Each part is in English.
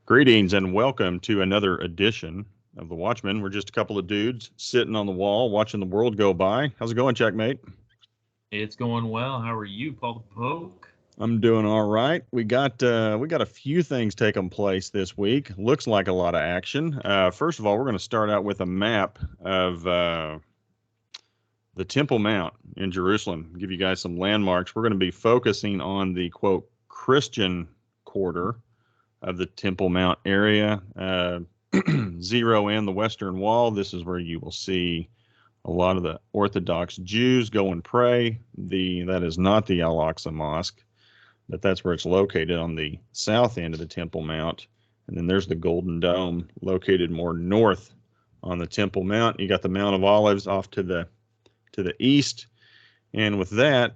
Greetings and welcome to another edition of the Watchmen. We're just a couple of dudes sitting on the wall watching the world go by. How's it going, Checkmate? It's going well. How are you, Paul the Poke? I'm doing all right. We got a few things taking place this week. Looks like a lot of action. First of all, we're going to start out with a map of the Temple Mount in Jerusalem. Give you guys some landmarks. We're going to be focusing on the quote Christian quarter of the Temple Mount area. Zero in the Western Wall. This is where you will see a lot of the Orthodox Jews go and pray. That is not the Al-Aqsa Mosque, but that's where it's located on the south end of the Temple Mount. And then there's the Golden Dome located more north on the Temple Mount. You got the Mount of Olives off to the east. And with that,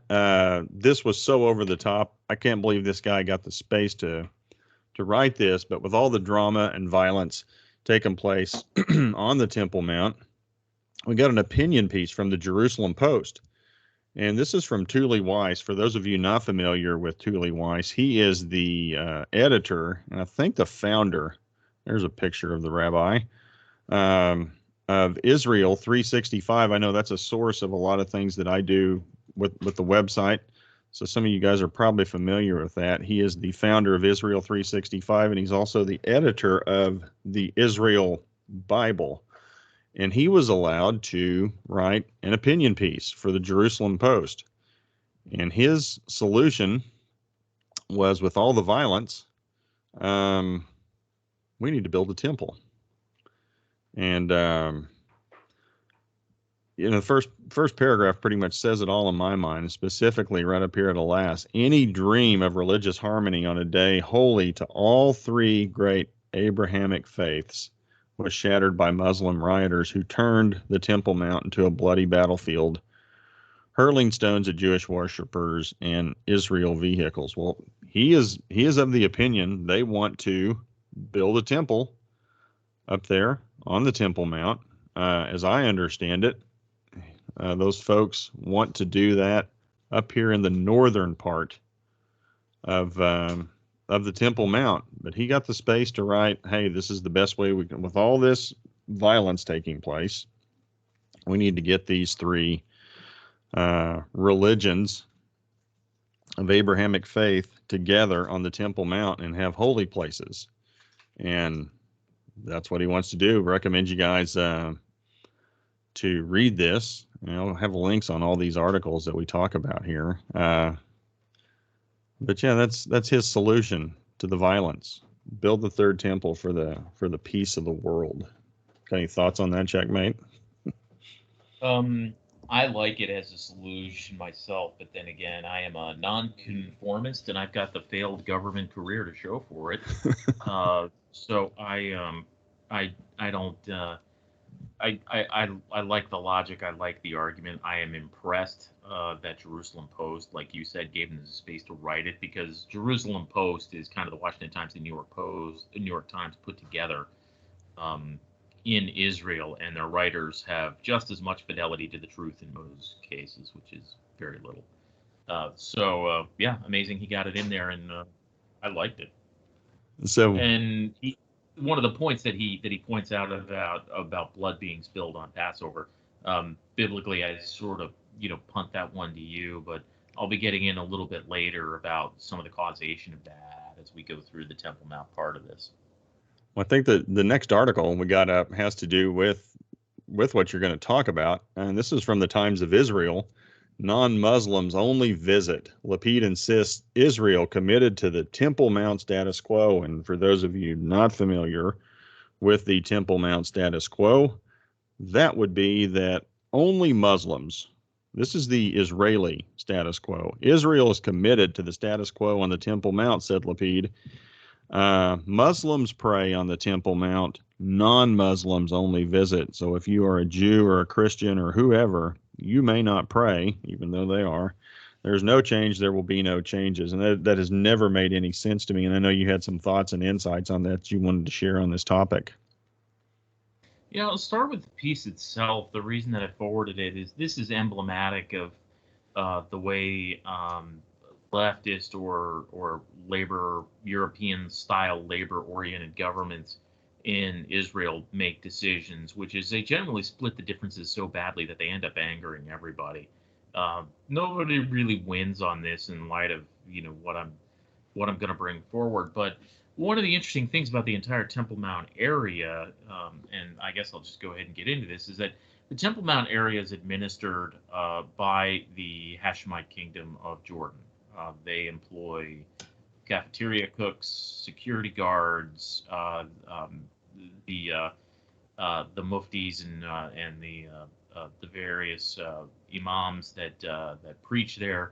this was so over the top. I can't believe this guy got the space to write this, but with all the drama and violence taking place on the Temple Mount, we got an opinion piece from the Jerusalem Post. And this is from Thule Weiss. For those of you not familiar with Thule Weiss, he is the editor and I think the founder. There's a picture of the rabbi of Israel 365. I know that's a source of a lot of things that I do with the website. So some of you guys are probably familiar with that. He is the founder of Israel 365, and he's also the editor of the Israel Bible. And he was allowed to write an opinion piece for the Jerusalem Post. And his solution was, with all the violence, we need to build a temple. And the first paragraph pretty much says it all in my mind, specifically right up here at the last. Any dream of religious harmony on a day holy to all three great Abrahamic faiths was shattered by Muslim rioters who turned the Temple Mount into a bloody battlefield, hurling stones at Jewish worshipers and Israel vehicles. Well, he is of the opinion they want to build a temple up there on the Temple Mount. As I understand it, those folks want to do that up here in the northern part of the Temple Mount. But he got the space to write, hey, this is the best way we can, with all this violence taking place, we need to get these three religions of Abrahamic faith together on the Temple Mount and have holy places. And that's what he wants to do. Recommend you guys to read this. I'll have links on all these articles that we talk about here. But yeah, that's his solution to the violence. Build the third temple for the peace of the world. Got any thoughts on that, Checkmate? I like it as a solution myself, but then again, I am a nonconformist, and I've got the failed government career to show for it. So I don't. I like the logic. I like the argument. I am impressed that Jerusalem Post, like you said, gave them the space to write it, because Jerusalem Post is kind of the Washington Times and New York Times put together in Israel, and their writers have just as much fidelity to the truth in most cases, which is very little. Yeah, amazing he got it in there, and I liked it. So, and one of the points that he points out about blood being spilled on Passover, biblically, I sort of punt that one to you, but I'll be getting in a little bit later about some of the causation of that as we go through the Temple Mount part of this. Well, I think that the next article we got up has to do with what you're going to talk about, and this is from the Times of Israel. Non-Muslims only visit. Lapid insists Israel committed to the Temple Mount status quo. And for those of you not familiar with the Temple Mount status quo, that would be that only Muslims, this is the Israeli status quo. Israel is committed to the status quo on the Temple Mount, said Lapid. Muslims pray on the Temple Mount. Non-Muslims only visit. So if you are a Jew or a Christian or whoever, you may not pray, even though they are. There's no change. There will be no changes. And that has never made any sense to me. And I know you had some thoughts and insights on that you wanted to share on this topic. Yeah, I'll start with the piece itself. The reason that I forwarded it is this is emblematic of the way leftist or European style labor oriented governments in Israel make decisions, which is they generally split the differences so badly that they end up angering everybody. Nobody really wins on this in light of what I'm going to bring forward. But one of the interesting things about the entire Temple Mount area, and I guess I'll just go ahead and get into this, is that the Temple Mount area is administered by the Hashemite Kingdom of Jordan. They employ cafeteria cooks, security guards, the muftis and the various imams that preach there,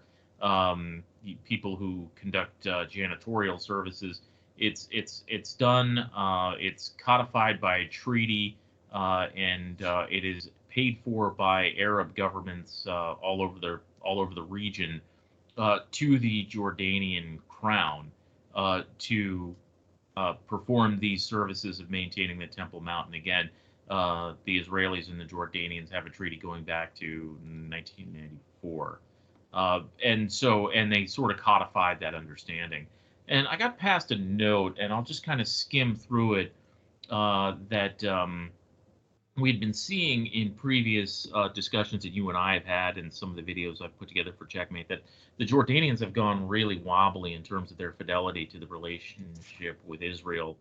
people who conduct janitorial services. It's done. It's codified by treaty, and it is paid for by Arab governments all over the region to the Jordanian crown to perform these services of maintaining the Temple Mount. And again, the Israelis and the Jordanians have a treaty going back to 1994. And they sort of codified that understanding. And I got past a note, and I'll just kind of skim through it, that we'd been seeing in previous discussions that you and I have had, and some of the videos I've put together for Checkmate, that the Jordanians have gone really wobbly in terms of their fidelity to the relationship with Israel,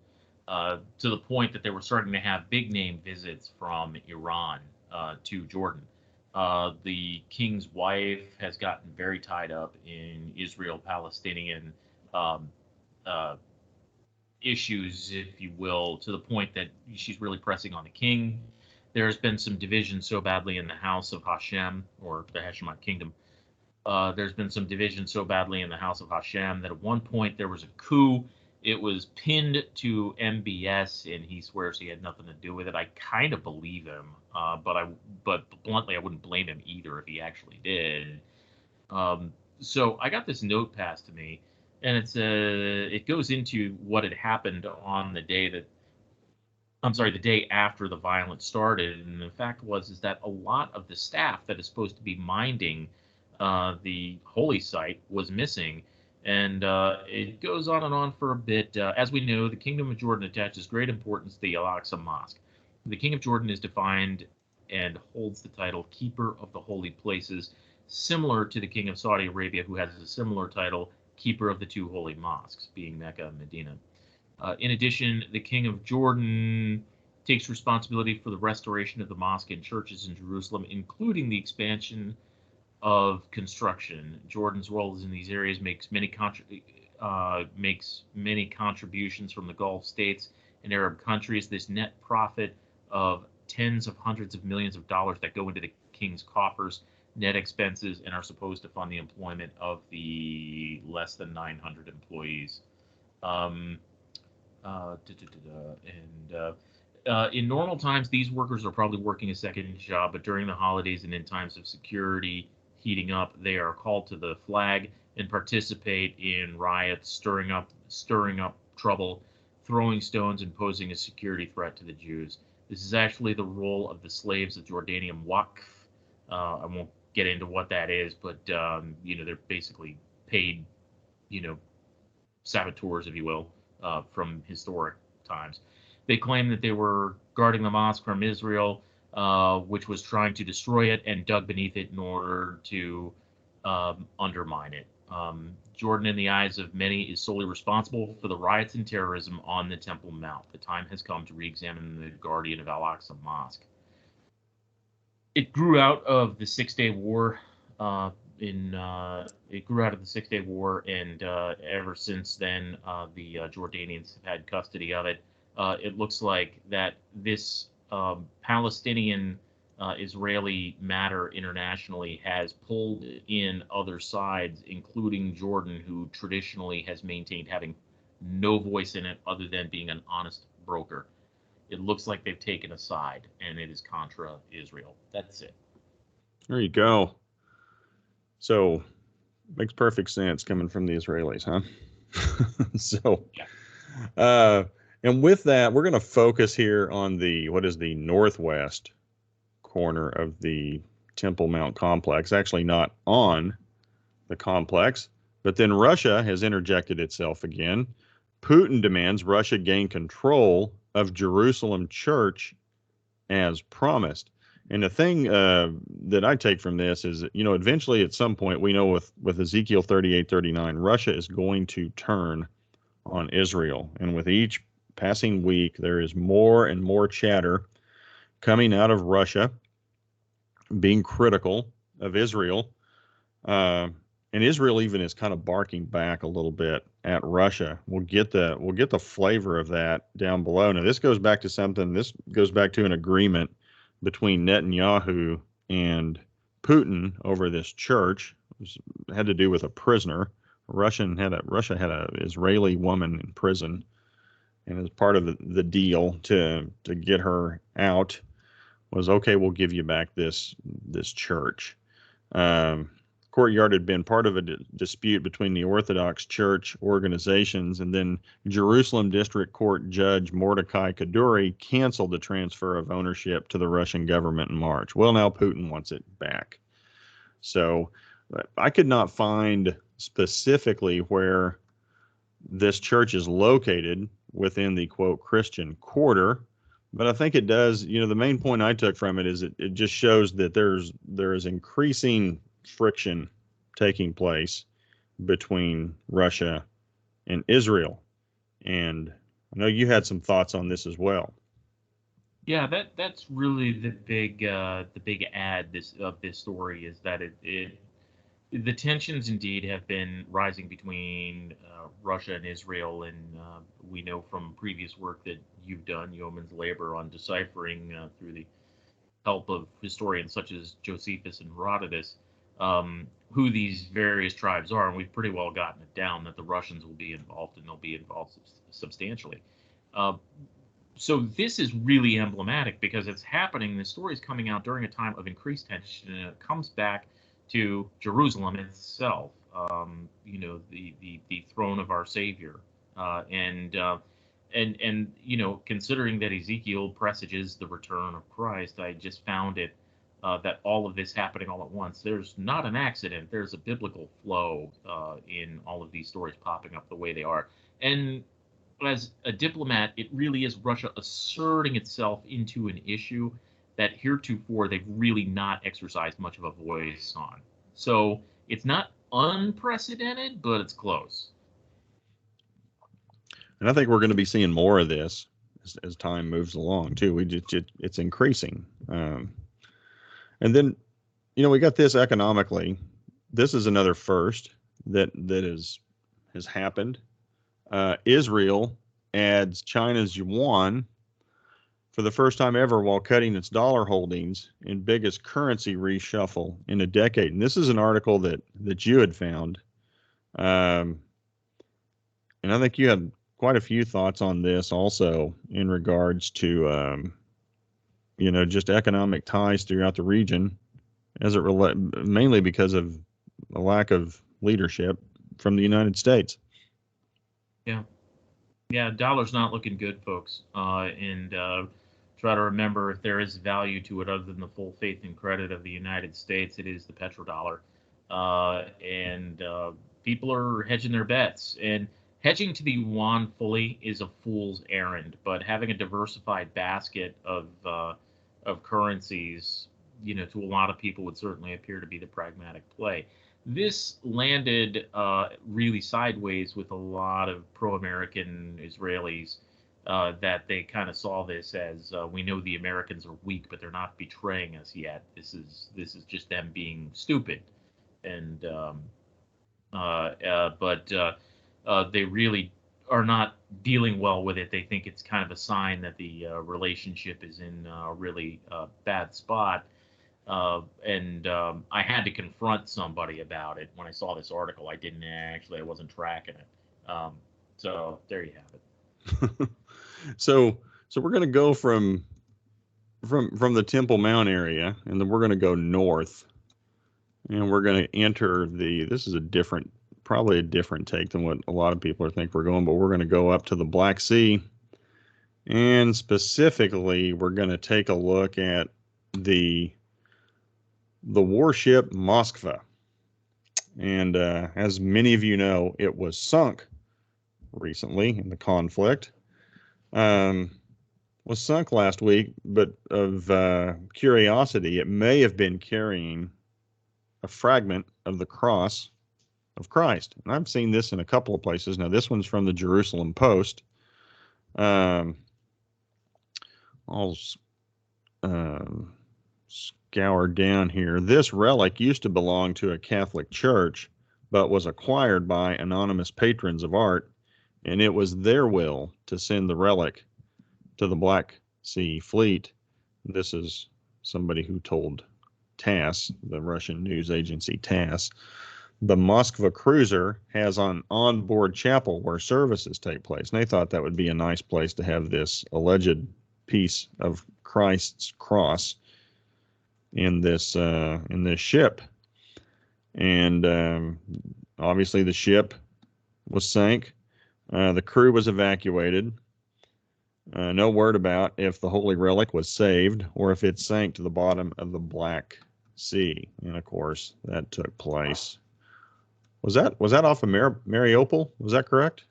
to the point that they were starting to have big name visits from Iran to Jordan. The king's wife has gotten very tied up in Israel-Palestinian issues, if you will, to the point that she's really pressing on the king. There's been some division so badly in the House of Hashem, or the Hashemite Kingdom. There's been some division so badly in the House of Hashem that at one point there was a coup. It was pinned to MBS, and he swears he had nothing to do with it. I kind of believe him, but bluntly, I wouldn't blame him either if he actually did. So I got this note passed to me, and it goes into what had happened on the day after the violence started. And the fact is that a lot of the staff that is supposed to be minding the holy site was missing. And it goes on and on for a bit. As we know, the Kingdom of Jordan attaches great importance to the Al-Aqsa Mosque. The King of Jordan is defined and holds the title Keeper of the Holy Places, similar to the King of Saudi Arabia, who has a similar title, Keeper of the Two Holy Mosques, being Mecca and Medina. In addition, the King of Jordan takes responsibility for the restoration of the mosque and churches in Jerusalem, including the expansion of construction. Jordan's roles in these areas makes many contributions from the Gulf states and Arab countries. This net profit of tens of hundreds of millions of dollars that go into the king's coffers, net expenses, and are supposed to fund the employment of the less than 900 employees. In normal times, these workers are probably working a second job, but during the holidays and in times of security heating up, they are called to the flag and participate in riots, stirring up trouble, throwing stones, and posing a security threat to the Jews. This is actually the role of the slaves of Jordanian Waqf. I won't get into what that is, but they're basically paid, saboteurs, if you will, from historic times. They claim that they were guarding the mosque from Israel, which was trying to destroy it, and dug beneath it in order to undermine it. Jordan, in the eyes of many, is solely responsible for the riots and terrorism on the Temple Mount. The time has come to re-examine the guardian of Al-Aqsa Mosque. It grew out of the Six-Day War. And ever since then, the Jordanians have had custody of it. It looks like that this Palestinian Israeli matter internationally has pulled in other sides, including Jordan, who traditionally has maintained having no voice in it other than being an honest broker. It looks like they've taken a side, and it is contra Israel. That's it. There you go. So, makes perfect sense coming from the Israelis, huh? And with that, we're going to focus here on the northwest corner of the Temple Mount complex. Actually, not on the complex, But then Russia has interjected itself again. Putin demands Russia gain control of Jerusalem church as promised. And the thing that I take from this is, eventually at some point, we know with Ezekiel 38:39, Russia is going to turn on Israel. And with each passing week, there is more and more chatter coming out of Russia being critical of Israel. And Israel even is kind of barking back a little bit at Russia. We'll get the flavor of that down below. Now, this goes back to an agreement between Netanyahu and Putin over this church. It had to do with a prisoner. Russia had a Israeli woman in prison, and as part of the deal to get her out was, okay, we'll give you back this church. Courtyard had been part of a dispute between the Orthodox Church organizations, and then Jerusalem District Court Judge Mordecai Kaduri canceled the transfer of ownership to the Russian government in March. Well, now Putin wants it back. So I could not find specifically where this church is located within the, quote, Christian quarter, but I think it does, the main point I took from it is it just shows that there is increasing friction taking place between Russia and Israel. And I know you had some thoughts on this as well. Yeah, that's really the big add of this story is that the tensions indeed have been rising between Russia and Israel, and we know from previous work that you've done, yeoman's labor on deciphering through the help of historians such as Josephus and Herodotus, who these various tribes are, and we've pretty well gotten it down that the Russians will be involved, and they'll be involved substantially. So this is really emblematic because it's happening. The story is coming out during a time of increased tension, and it comes back to Jerusalem itself, the throne of our Savior, and considering that Ezekiel presages the return of Christ, I just found it that all of this happening all at once. There's not an accident. There's a biblical flow in all of these stories popping up the way they are. And as a diplomat, it really is Russia asserting itself into an issue that heretofore they've really not exercised much of a voice on. So it's not unprecedented, but it's close. And I think we're going to be seeing more of this as time moves along too. It's increasing. And then, we got this economically. This is another first that has happened. Israel adds China's yuan for the first time ever while cutting its dollar holdings in biggest currency reshuffle in a decade. And this is an article that you had found. And I think you had quite a few thoughts on this also in regards to, just economic ties throughout the region as it mainly because of a lack of leadership from the United States. Yeah, dollar's not looking good, folks. And try to remember, if there is value to it other than the full faith and credit of the United States, it is the petrodollar. And people are hedging their bets. And hedging to the yuan fully is a fool's errand, but having a diversified basket of currencies, to a lot of people would certainly appear to be the pragmatic play. This landed really sideways with a lot of pro-American Israelis that they kind of saw this as we know the Americans are weak, but they're not betraying us yet. This is just them being stupid, and but they really are not dealing well with it. They think it's kind of a sign that the relationship is in a really bad spot. And I had to confront somebody about it when I saw this article. I wasn't tracking it. So there you have it. So we're going to go from the Temple Mount area, and then we're going to go north, and we're going to enter this is probably a different take than what a lot of people think we're going, but we're going to go up to the Black Sea, and specifically we're going to take a look at the warship Moskva. And as many of you know, it was sunk recently in the conflict. Was sunk last week, but of curiosity, it may have been carrying a fragment of the cross of Christ. And I've seen this in a couple of places. Now, this one's from the Jerusalem Post. I'll scour down here. This relic used to belong to a Catholic church, but was acquired by anonymous patrons of art, and it was their will to send the relic to the Black Sea Fleet. This is somebody who told TASS, the Russian news agency TASS. The Moskva cruiser has an onboard chapel where services take place. And they thought that would be a nice place to have this alleged piece of Christ's cross in this ship. And obviously the ship was sank. The crew was evacuated. No word about if the holy relic was saved or if it sank to the bottom of the Black Sea. And of course, that took place. Was that off of Mariupol? Was that correct?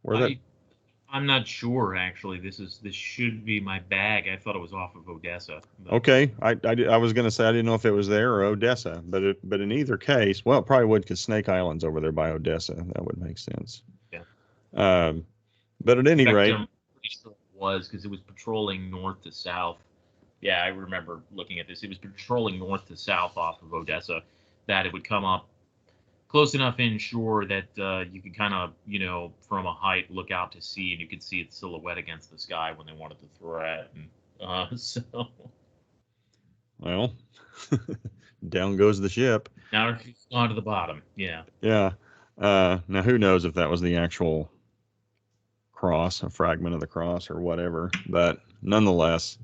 I'm not sure actually. This should be my bag. I thought it was off of Odessa. Okay, I was going to say I didn't know if it was there or Odessa, but in either case, well, it probably would because Snake Island's over there by Odessa. That would make sense. Yeah. But at any rate, I'm pretty sure it was because it was patrolling north to south. Yeah, I remember looking at this. It was patrolling north to south off of Odessa. That it would come up close enough inshore that you could kind of, from a height look out to sea, and you could see its silhouette against the sky when they wanted to threaten. Well, down goes the ship. Now it's gone to the bottom. Yeah. Yeah. Now who knows if that was the actual cross, a fragment of the cross or whatever, but nonetheless,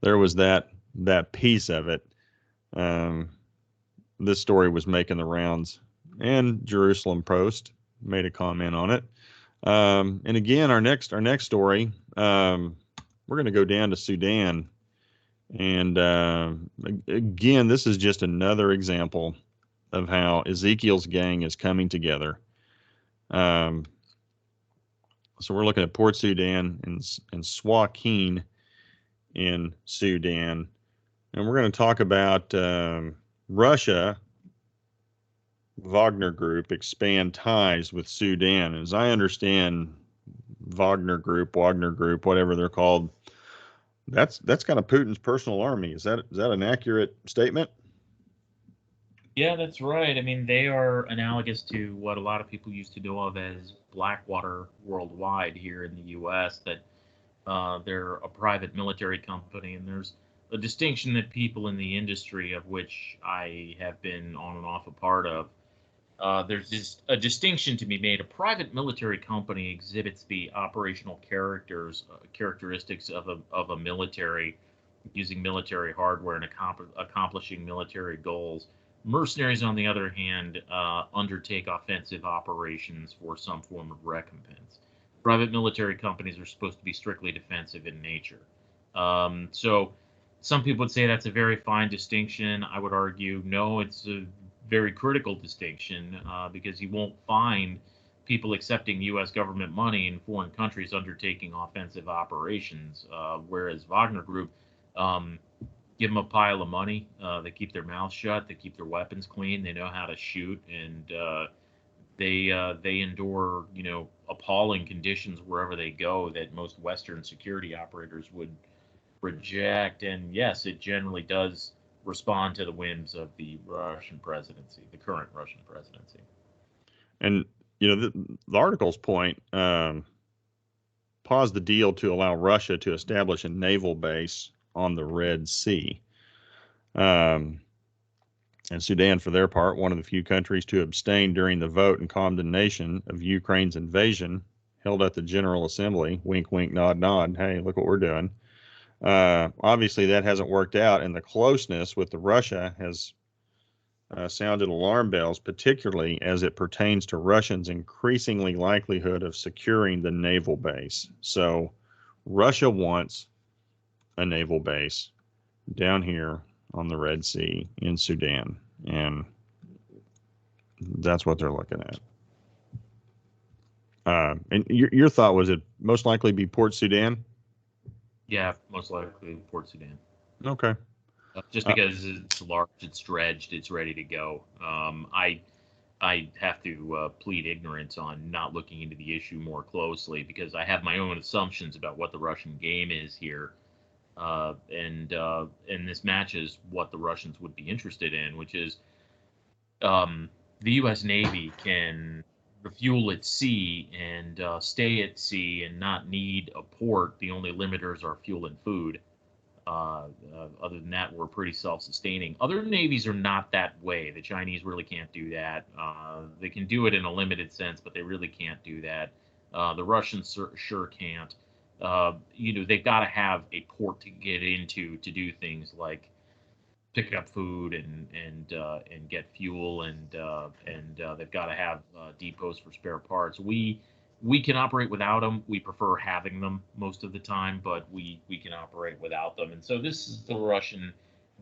there was that piece of it. This story was making the rounds, and Jerusalem Post made a comment on it. And again, our next story, we're going to go down to Sudan. And again, this is just another example of how Ezekiel's gang is coming together. So we're looking at Port Sudan and Suakin in Sudan. And we're going to talk about Russia, Wagner Group, expand ties with Sudan. As I understand, Wagner Group, whatever they're called, that's kind of Putin's personal army. Is that an accurate statement? Yeah, that's right. I mean, they are analogous to what a lot of people used to know of as Blackwater Worldwide here in the U.S., that they're a private military company, and there's a distinction that people in the industry, of which I have been on and off a part of, there's just a distinction to be made. A private military company exhibits the operational characteristics of a military, using military hardware and accomplishing military goals. Mercenaries, on the other hand, undertake offensive operations for some form of recompense. Private military companies are supposed to be strictly defensive in nature. So some people would say that's a very fine distinction. I would argue, no, it's a very critical distinction because you won't find people accepting U.S. government money in foreign countries undertaking offensive operations, whereas Wagner Group, give them a pile of money, they keep their mouths shut, they keep their weapons clean, they know how to shoot, and they endure, appalling conditions wherever they go that most Western security operators would reject. And yes, it generally does respond to the whims of the Russian presidency, the current Russian presidency. And the article's point paused the deal to allow Russia to establish a naval base on the Red Sea. And Sudan, for their part, one of the few countries to abstain during the vote and condemnation of Ukraine's invasion held at the General Assembly. Wink, wink, nod, nod. Hey, look what we're doing. Obviously, that hasn't worked out, and the closeness with the Russia has sounded alarm bells, particularly as it pertains to Russians' increasingly likelihood of securing the naval base. So Russia wants a naval base down here on the Red Sea in Sudan. And That's what they're looking at. And your thought was it most likely be Port Sudan? Yeah, most likely Port Sudan. Okay. Just because it's large, it's dredged, it's ready to go. I have to plead ignorance on not looking into the issue more closely because I have my own assumptions about what the Russian game is here, and this matches what the Russians would be interested in, which is the U.S. Navy can refuel at sea and stay at sea and not need a port. The only limiters are fuel and food. Other than that, we're pretty self-sustaining. Other navies are not that way. The Chinese really can't do that. They can do it in a limited sense, but they really can't do that. The Russians sure can't. They've got to have a port to get into to do things like pick up food and get fuel, and they've got to have depots for spare parts. We can operate without them. We prefer having them most of the time, but we can operate without them. And so this is the Russian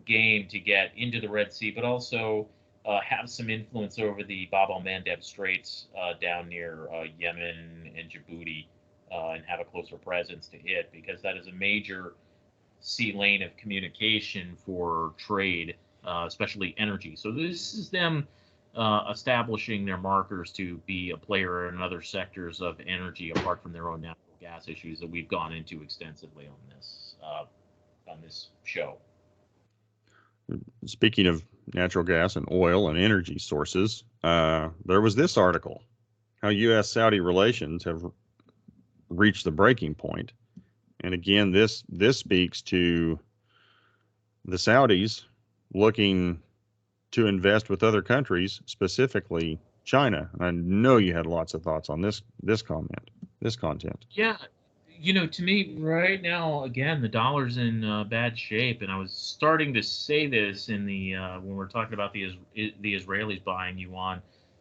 game to get into the Red Sea, but also have some influence over the Bab el-Mandeb Straits down near Yemen and Djibouti, and have a closer presence to it, because that is a major sea lane of communication for trade, especially energy. So this is them establishing their markers to be a player in other sectors of energy apart from their own natural gas issues that we've gone into extensively on this show. Speaking of natural gas and oil and energy sources, there was this article, how U.S.-Saudi relations have reached the breaking point. And again, this speaks to the Saudis looking to invest with other countries, specifically China. And I know you had lots of thoughts on this content. Yeah, to me right now, again, the dollar's in bad shape, and I was starting to say this in the when we're talking about the Israelis buying yuan,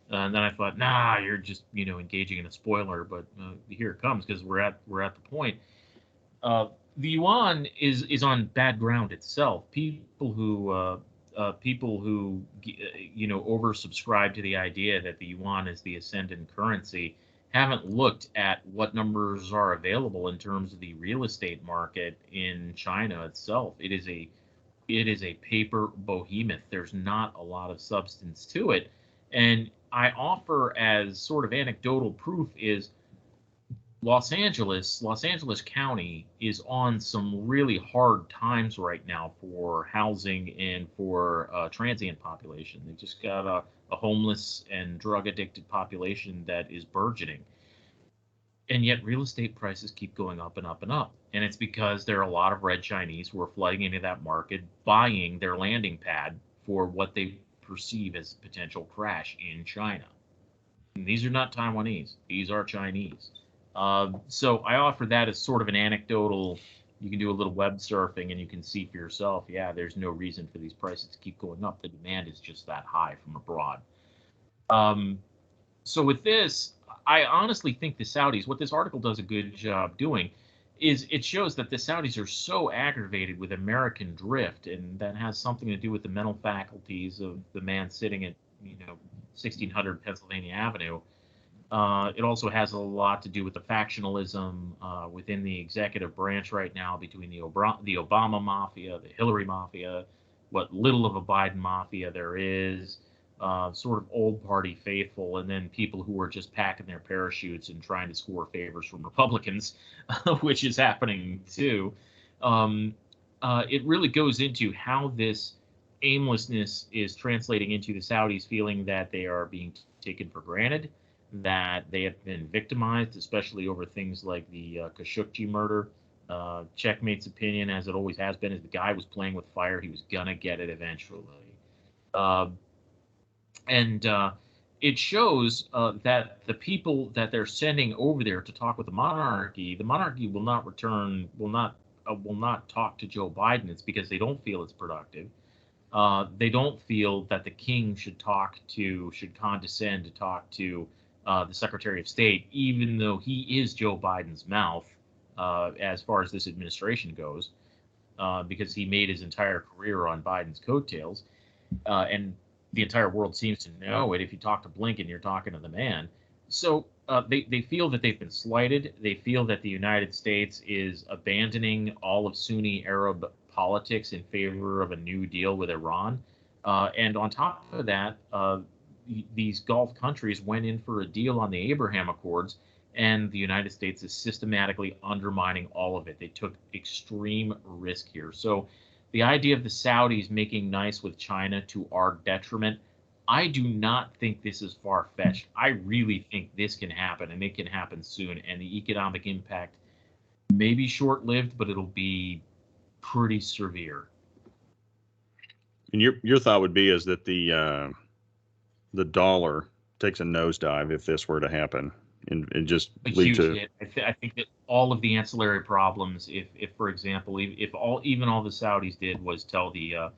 and then I thought, nah, you're just engaging in a spoiler. But here it comes, because we're at the point. The yuan is on bad ground itself. People who oversubscribe to the idea that the yuan is the ascendant currency haven't looked at what numbers are available in terms of the real estate market in China itself. It is a paper behemoth. There's not a lot of substance to it, and I offer as sort of anecdotal proof is Los Angeles County is on some really hard times right now for housing and for transient population. They just got a homeless and drug addicted population that is burgeoning. And yet real estate prices keep going up and up and up. And it's because there are a lot of red Chinese who are flooding into that market, buying their landing pad for what they perceive as potential crash in China. And these are not Taiwanese. These are Chinese. So I offer that as sort of an anecdotal. You can do a little web surfing and you can see for yourself, yeah, there's no reason for these prices to keep going up. The demand is just that high from abroad. So with this, I honestly think the Saudis, what this article does a good job doing, is it shows that the Saudis are so aggravated with American drift, and that has something to do with the mental faculties of the man sitting at 1600 Pennsylvania Avenue. It also has a lot to do with the factionalism within the executive branch right now between the Obama mafia, the Hillary mafia, what little of a Biden mafia there is, sort of old party faithful, and then people who are just packing their parachutes and trying to score favors from Republicans, which is happening too. It really goes into how this aimlessness is translating into the Saudis feeling that they are being taken for granted, that they have been victimized, especially over things like the Khashoggi murder. Checkmate's opinion, as it always has been, is the guy was playing with fire. He was going to get it eventually. It shows that the people that they're sending over there to talk with the monarchy will not talk to Joe Biden. It's because they don't feel it's productive. They don't feel that the king should condescend to talk to the Secretary of State, even though he is Joe Biden's mouth as far as this administration goes, because he made his entire career on Biden's coattails. And the entire world seems to know it. If you talk to Blinken, you're talking to the man. So they feel that they've been slighted. They feel that the United States is abandoning all of Sunni Arab politics in favor of a new deal with Iran. And on top of that, these Gulf countries went in for a deal on the Abraham Accords, and the United States is systematically undermining all of it. They took extreme risk here. So the idea of the Saudis making nice with China to our detriment, I do not think this is far-fetched. I really think this can happen, and it can happen soon. And the economic impact may be short-lived, but it'll be pretty severe. And your thought would be is that the dollar takes a nosedive if this were to happen, and just A lead huge to. hit. I think that all of the ancillary problems, if for example, if even all the Saudis did was tell the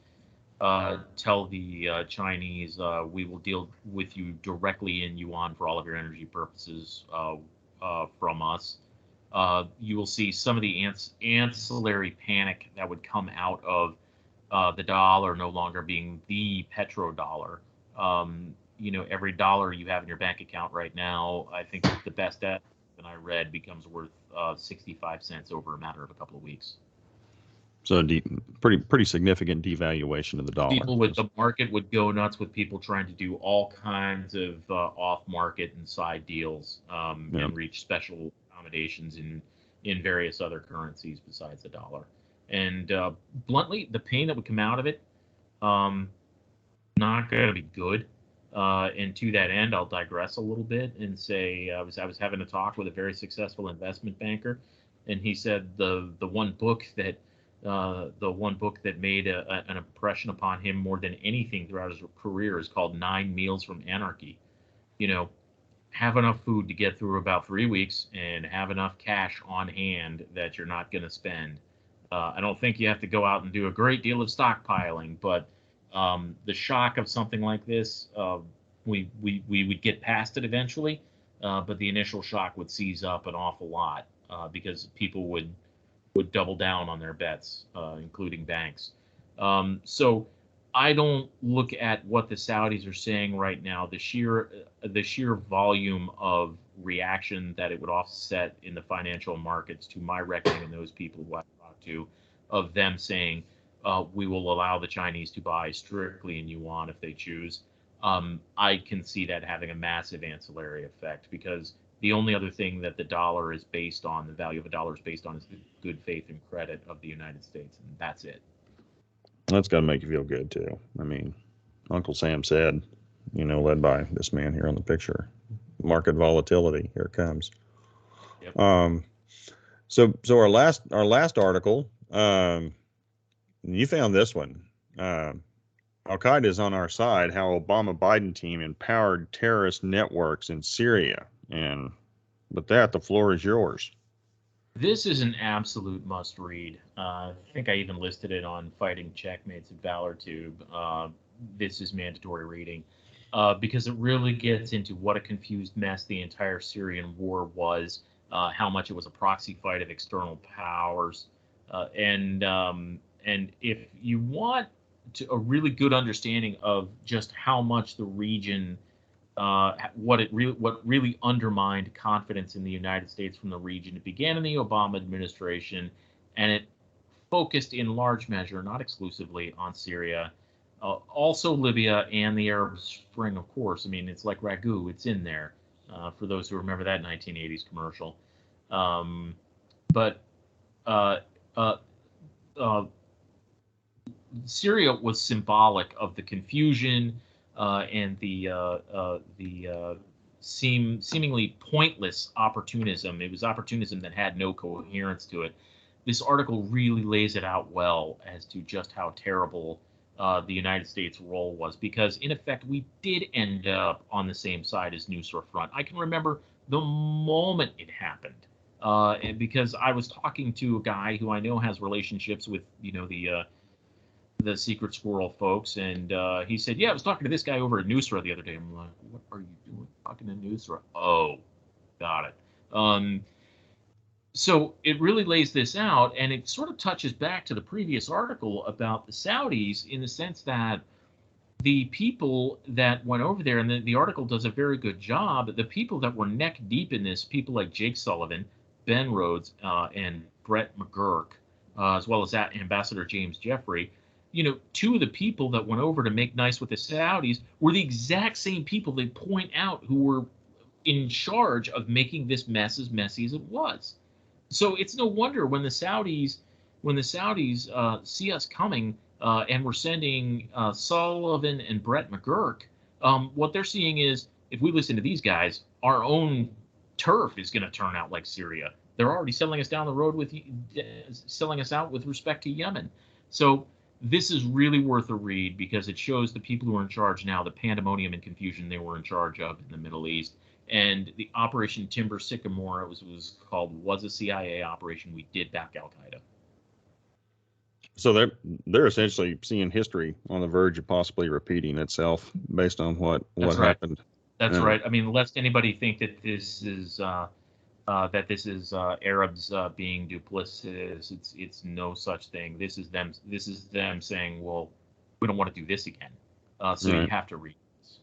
Chinese, we will deal with you directly in yuan for all of your energy purposes from us. You will see some of the ancillary panic that would come out of the dollar no longer being the petrodollar. Every dollar you have in your bank account right now, I think the best estimate I read becomes worth 65 cents over a matter of a couple of weeks. So pretty significant devaluation of the dollar. The market would go nuts with people trying to do all kinds of off-market and side deals and reach special accommodations in various other currencies besides the dollar. And bluntly, the pain that would come out of it, not going to be good. And to that end, I'll digress a little bit and say I was having a talk with a very successful investment banker, and he said the one book that made an impression upon him more than anything throughout his career is called 9 Meals from Anarchy. Have enough food to get through about 3 weeks and have enough cash on hand that you're not going to spend. I don't think you have to go out and do a great deal of stockpiling, but the shock of something like this, we would get past it eventually, but the initial shock would seize up an awful lot because people would double down on their bets, including banks. So I don't look at what the Saudis are saying right now. The sheer volume of reaction that it would offset in the financial markets, to my reckoning, and those people who I've talked to, of them saying we will allow the Chinese to buy strictly in yuan if they choose. I can see that having a massive ancillary effect, because the only other thing that the dollar is based on, the value of a dollar is based on, is the good faith and credit of the United States, and that's it. That's got to make you feel good too. I mean, Uncle Sam said, led by this man here on the picture, market volatility, here it comes. Yep. So our last article, you found this one. Al-Qaeda is on our side, how Obama-Biden team empowered terrorist networks in Syria. And with that, the floor is yours. This is an absolute must-read. I think I even listed it on Fighting Checkmates at ValorTube. This is mandatory reading because it really gets into what a confused mess the entire Syrian war was, how much it was a proxy fight of external powers, and if you want a really good understanding of just how much the region, what really undermined confidence in the United States from the region. It began in the Obama administration, and it focused in large measure, not exclusively, on Syria, also Libya and the Arab Spring, of course. I mean, it's like ragu; it's in there. For those who remember that 1980s commercial, Syria was symbolic of the confusion and the seemingly pointless opportunism. It was opportunism that had no coherence to it. This article really lays it out well as to just how terrible the United States' role was, because in effect we did end up on the same side as Nusra Front. I can remember the moment it happened, and because I was talking to a guy who I know has relationships with the Secret Squirrel folks, and he said, yeah, I was talking to this guy over at Nusra the other day. I'm like, what are you doing talking to Nusra? Oh, got it. So it really lays this out, and it sort of touches back to the previous article about the Saudis, in the sense that the people that went over there, and the article does a very good job, the people that were neck deep in this, people like Jake Sullivan, Ben Rhodes, and Brett McGurk, as well as that Ambassador James Jeffrey, two of the people that went over to make nice with the Saudis were the exact same people they point out who were in charge of making this mess as messy as it was. So it's no wonder when the Saudis see us coming, and we're sending Sullivan and Brett McGurk, what they're seeing is, if we listen to these guys, our own turf is going to turn out like Syria. They're already selling us down the road selling us out with respect to Yemen. So this is really worth a read, because it shows the people who are in charge now, the pandemonium and confusion they were in charge of in the Middle East. And the Operation Timber Sycamore, it was called, was a CIA operation. We did back Al-Qaeda. So they're essentially seeing history on the verge of possibly repeating itself based on what happened. That's right. I mean, lest anybody think that this is Arabs being duplicitous. It's no such thing. This is them saying, well, we don't want to do this again. So right. You have to read this.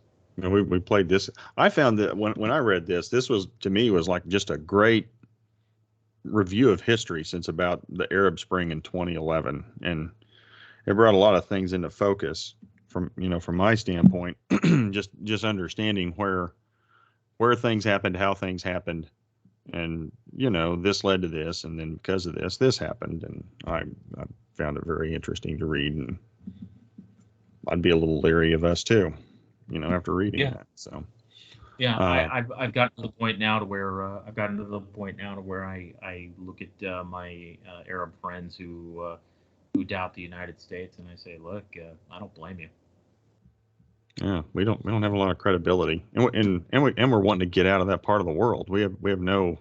We played this. I found that when I read this was, to me, was like just a great review of history since about the Arab Spring in 2011, and it brought a lot of things into focus from my standpoint. just understanding where things happened, how things happened, and this led to this, and then because of this happened, and I found it very interesting to read, and I'd be a little leery of us too, after reading that. So yeah, I've gotten to the point now to where I look at my Arab friends who doubt the United States, and I say, look, I don't blame you. Yeah, we don't have a lot of credibility, and we're wanting to get out of that part of the world. We have no.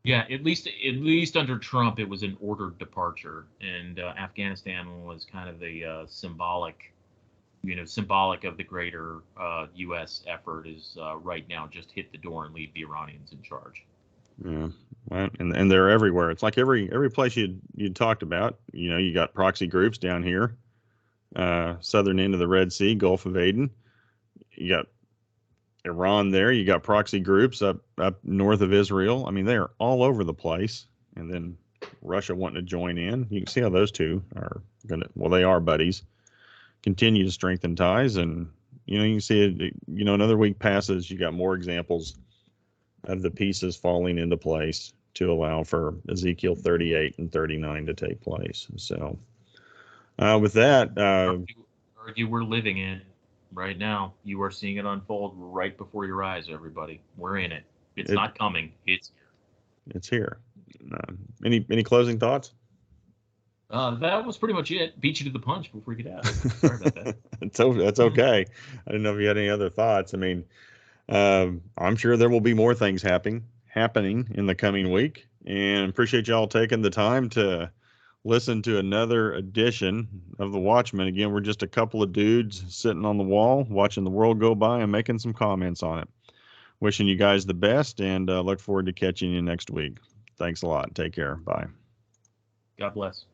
Yeah, at least under Trump, it was an ordered departure, and Afghanistan was kind of the symbolic of the greater U.S. effort. Is right now just hit the door and leave the Iranians in charge. Yeah, right, and they're everywhere. It's like every place you'd talked about. You got proxy groups down here. Southern end of the Red Sea, Gulf of Aden. You got Iran there. You got proxy groups up north of Israel. I mean, they are all over the place. And then Russia wanting to join in. You can see how those two are they are buddies. Continue to strengthen ties, and you can see it. Another week passes. You got more examples of the pieces falling into place to allow for Ezekiel 38 and 39 to take place. So. With that, argue we're living in right now. You are seeing it unfold right before your eyes, everybody. We're in it. It's not coming. It's here. It's here. Any closing thoughts? That was pretty much it. Beat you to the punch before we get out. Sorry about that. That's okay. I didn't know if you had any other thoughts. I mean, I'm sure there will be more things happening in the coming week, and appreciate y'all taking the time to listen to another edition of the Watchmen. Again, we're just a couple of dudes sitting on the wall, watching the world go by and making some comments on it. Wishing you guys the best, and look forward to catching you next week. Thanks a lot. Take care. Bye. God bless.